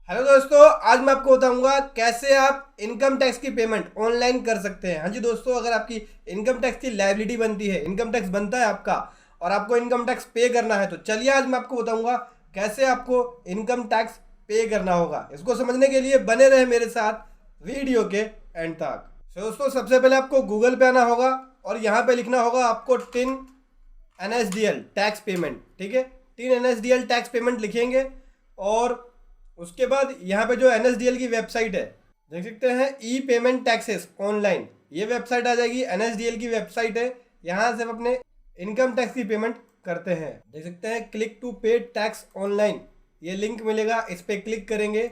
Hello दोस्तों, आज मैं आपको बताऊंगा कैसे आप इनकम टैक्स की पेमेंट ऑनलाइन कर सकते हैं। हाँ जी दोस्तों, अगर आपकी इनकम टैक्स की लायबिलिटी बनती है, इनकम टैक्स बनता है आपका और आपको इनकम टैक्स पे करना है, तो चलिए आज मैं आपको बताऊंगा कैसे आपको इनकम टैक्स पे करना होगा। इसको समझने के लिए बने रहे मेरे साथ वीडियो के एंड तक। तो दोस्तों, सबसे पहले आपको गूगल पे आना होगा और यहाँ पे लिखना होगा आपको टिन NSDL टैक्स पेमेंट। ठीक है, टिन NSDL टैक्स पेमेंट लिखेंगे और उसके बाद यहाँ पे जो NSDL की वेबसाइट है, देख सकते हैं, ई पेमेंट टैक्सेस ऑनलाइन, ये वेबसाइट आ जाएगी। NSDL की वेबसाइट है, यहाँ से हम अपने इनकम टैक्स की पेमेंट करते हैं। देख सकते हैं, क्लिक टू पे टैक्स ऑनलाइन, ये लिंक मिलेगा, इस पर क्लिक करेंगे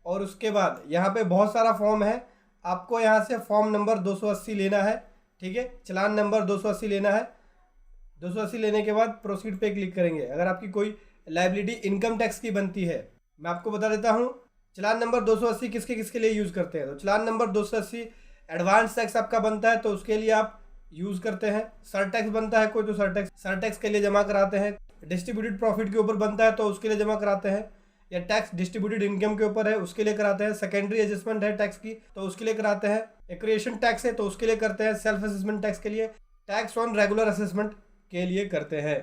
और उसके बाद यहाँ पे बहुत सारा फॉर्म है। आपको यहाँ से फॉर्म नंबर 280 लेना है। ठीक है, चलान नंबर 280 लेना है। 280 लेने के बाद प्रोसीड पे क्लिक करेंगे। अगर आपकी कोई लायबिलिटी इनकम टैक्स की बनती है, मैं आपको बता देता हूँ चलान नंबर 280 किसके किसके लिए यूज़ करते हैं। तो चलान नंबर 280 एडवांस टैक्स आपका बनता है, तो उसके लिए आप यूज़ करते हैं। सर टैक्स बनता है कोई, तो सर टैक्स के लिए जमा कराते हैं। डिस्ट्रीब्यूटेड प्रॉफिट के ऊपर बनता है तो उसके लिए जमा कराते हैं, या टैक्स डिस्ट्रीब्यूटेड इनकम के ऊपर है उसके लिए कराते हैं। सेकेंडरी एडजस्टमेंट है टैक्स की तो उसके लिए कराते हैं। एक्रिएशन टैक्स है तो उसके लिए करते हैं। सेल्फ असेसमेंट टैक्स के लिए, टैक्स ऑन रेगुलर असेसमेंट के लिए करते हैं।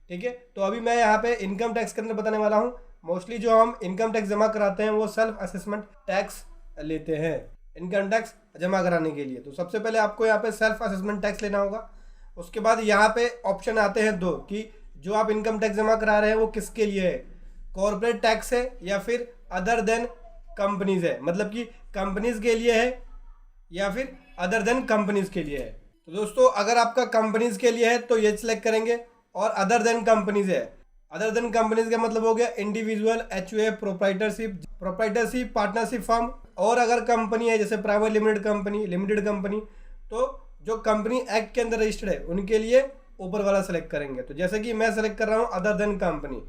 ठीक है, तो अभी मैं यहाँ पे इनकम टैक्स के अंदर बताने वाला हूँ। मोस्टली जो हम इनकम टैक्स जमा कराते हैं वो सेल्फ असेसमेंट टैक्स लेते हैं इनकम टैक्स जमा कराने के लिए। तो सबसे पहले आपको यहाँ पे सेल्फ असेसमेंट टैक्स लेना होगा। उसके बाद यहाँ पे ऑप्शन आते हैं दो कि जो आप इनकम टैक्स जमा करा रहे हैं वो किसके लिए है, कॉर्पोरेट टैक्स है या फिर अदर देन कंपनीज है, मतलब कि कंपनीज के लिए है या फिर अदर देन कंपनीज के लिए है। तो दोस्तों, अगर आपका कंपनीज के लिए है तो ये सिलेक्ट करेंगे, और अदर देन कंपनीज है, अदर देन कंपनीज का मतलब हो गया individual, HUF, proprietorship, partnership firm. और अगर कंपनी है जैसे प्राइवेट लिमिटेड कंपनी, तो जो कंपनी एक्ट के अंदर रजिस्टर्ड है उनके लिए ऊपर वाला सेलेक्ट करेंगे। तो जैसे कि मैं सेलेक्ट कर रहा हूँ अदर देन कंपनी।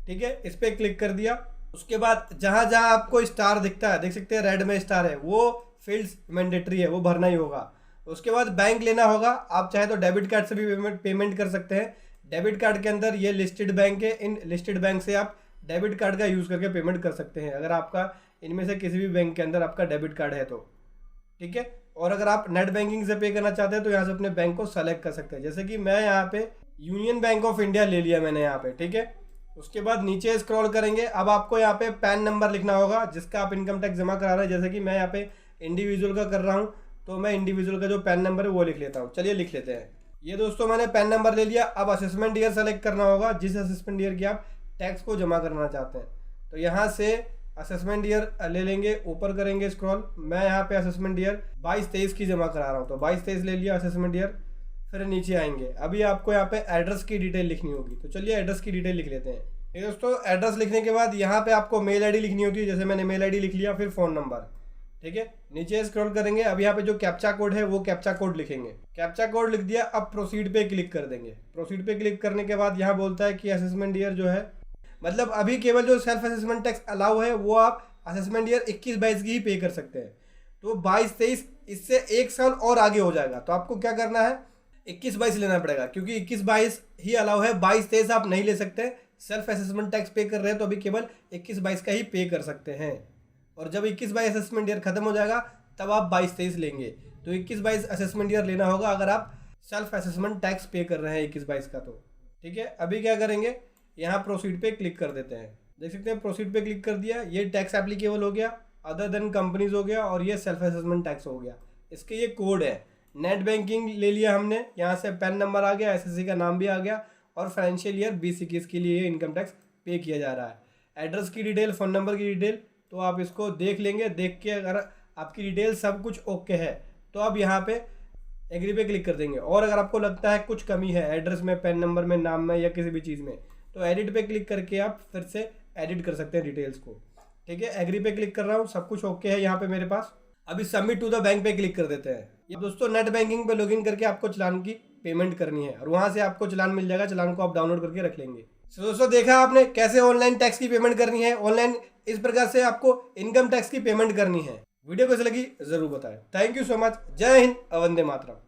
ठीक है, इस पर क्लिक कर दिया। उसके बाद जहाँ जहाँ आपको स्टार दिखता है, देख सकते हैं रेड में स्टार है, वो फील्ड्स मैंडेटरी है, वो भरना ही होगा। उसके बाद बैंक लेना होगा। आप चाहे तो डेबिट कार्ड से भी पेमेंट कर सकते हैं। डेबिट कार्ड के अंदर ये लिस्टेड बैंक है, इन लिस्टेड बैंक से आप डेबिट कार्ड का यूज़ करके पेमेंट कर सकते हैं, अगर आपका इनमें से किसी भी बैंक के अंदर आपका डेबिट कार्ड है तो। ठीक है, और अगर आप नेट बैंकिंग से पे करना चाहते हैं तो यहाँ से अपने बैंक को सेलेक्ट कर सकते हैं। जैसे कि मैं यहाँ पे यूनियन बैंक ऑफ इंडिया ले लिया मैंने यहाँ पे। ठीक है, उसके बाद नीचे स्क्रॉल करेंगे। अब आपको यहाँ पे पैन नंबर लिखना होगा जिसका आप इनकम टैक्स जमा करा रहे हैं। जैसे कि मैं यहाँ पे इंडिविजुअल का कर रहा हूँ तो मैं इंडिविजुअल का जो पैन नंबर है वो लिख लेता हूँ। चलिए लिख लेते हैं। ये दोस्तों मैंने पैन नंबर ले लिया। अब असेसमेंट ईयर सेलेक्ट करना होगा, जिस असेसमेंट ईयर की आप टैक्स को जमा करना चाहते हैं। तो यहाँ से असेसमेंट ईयर ले लेंगे, ऊपर करेंगे स्क्रॉल। मैं यहाँ पे असेसमेंट ईयर 22-23 की जमा करा रहा हूँ, तो 22-23 ले लिया असेसमेंट ईयर। फिर नीचे आएंगे, अभी आपको यहाँ पे एड्रेस की डिटेल लिखनी होगी, तो चलिए एड्रेस की डिटेल लिख लेते हैं। ये दोस्तों, एड्रेस लिखने के बाद यहाँ पे आपको मेल ID लिखनी होती है। जैसे मैंने मेल ID लिख लिया, फिर फ़ोन नंबर। ठीक है, नीचे स्क्रॉल करेंगे। अब यहाँ पे जो कैप्चा कोड है वो कैप्चा कोड लिखेंगे। कैप्चा कोड लिख दिया, अब प्रोसीड पे क्लिक कर देंगे। प्रोसीड पे क्लिक करने के बाद यहाँ बोलता है कि असेसमेंट ईयर जो है, मतलब अभी केवल जो सेल्फ असेसमेंट टैक्स अलाउ है वो आप असेसमेंट ईयर 21-22 की ही पे कर सकते हैं। तो 22-23 इससे 1 साल और आगे हो जाएगा, तो आपको क्या करना है, 21-22 लेना पड़ेगा, क्योंकि 21-22 ही अलाउ है, 22-23 आप नहीं ले सकते। सेल्फ असेसमेंट टैक्स पे कर रहे हैं तो अभी केवल 21-22 का ही पे कर सकते हैं, और जब 21-22 असेसमेंट ईयर खत्म हो जाएगा तब आप 22-23 लेंगे। तो 21-22 असेसमेंट ईयर लेना होगा अगर आप सेल्फ असेसमेंट टैक्स पे कर रहे हैं 21-22 का। तो ठीक है, अभी क्या करेंगे, यहाँ प्रोसीड पे क्लिक कर देते हैं। देख सकते हैं प्रोसीड पे क्लिक कर दिया। ये टैक्स एप्लीकेबल हो गया, अदर देन कंपनीज हो गया, और ये सेल्फ असेसमेंट टैक्स हो गया। इसके ये कोड है। नेट बैंकिंग ले लिया हमने, यहाँ से पैन नंबर आ गया, SSC का नाम भी आ गया, और फाइनेंशियल ईयर 20-21 के लिए इनकम टैक्स पे किया जा रहा है। एड्रेस की डिटेल, फ़ोन नंबर की डिटेल, तो आप इसको देख लेंगे। देख के अगर आपकी डिटेल सब कुछ ओके है तो आप यहाँ पे एग्री पे क्लिक कर देंगे। और अगर आपको लगता है कुछ कमी है एड्रेस में, पैन नंबर में, नाम में, या किसी भी चीज़ में, तो एडिट पे क्लिक करके आप फिर से एडिट कर सकते हैं डिटेल्स को। ठीक है, एग्री पे क्लिक कर रहा हूँ, सब कुछ ओके है यहाँ पे मेरे पास। अभी सबमिट टू द बैंक पे क्लिक कर देते हैं। ये दोस्तों, नेट बैंकिंग पे लॉगिन करके आपको चलान की पेमेंट करनी है, और वहाँ से आपको चलान मिल जाएगा। चलान को आप डाउनलोड करके रख लेंगे। तो दोस्तों, देखा आपने कैसे ऑनलाइन टैक्स की पेमेंट करनी है। ऑनलाइन इस प्रकार से आपको इनकम टैक्स की पेमेंट करनी है। वीडियो कैसे लगी जरूर बताएं। Thank you so much. जय हिंद, वंदे मातरम।